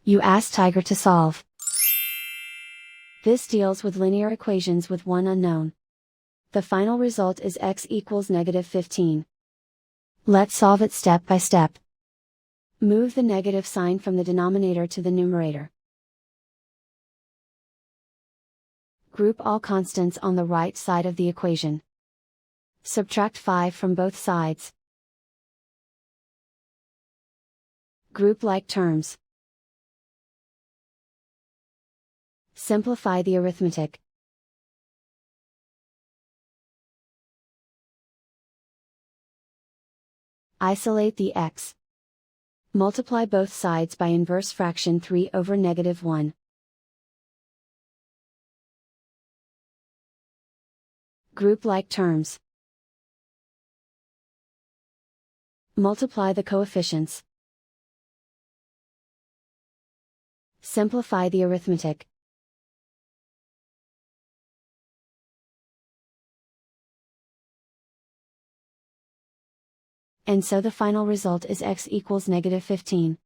You ask Tiger to solve. This deals with linear equations with one unknown. The final result is x equals -15. Let's solve it step by step. Move the negative sign from the denominator to the numerator. Group all constants on the right side of the equation. Subtract 5 from both sides. Group like terms. Simplify the arithmetic. Isolate the x. Multiply both sides by inverse fraction 3 over -1. Group like terms. Multiply the coefficients. Simplify the arithmetic. And so the final result is x equals -15.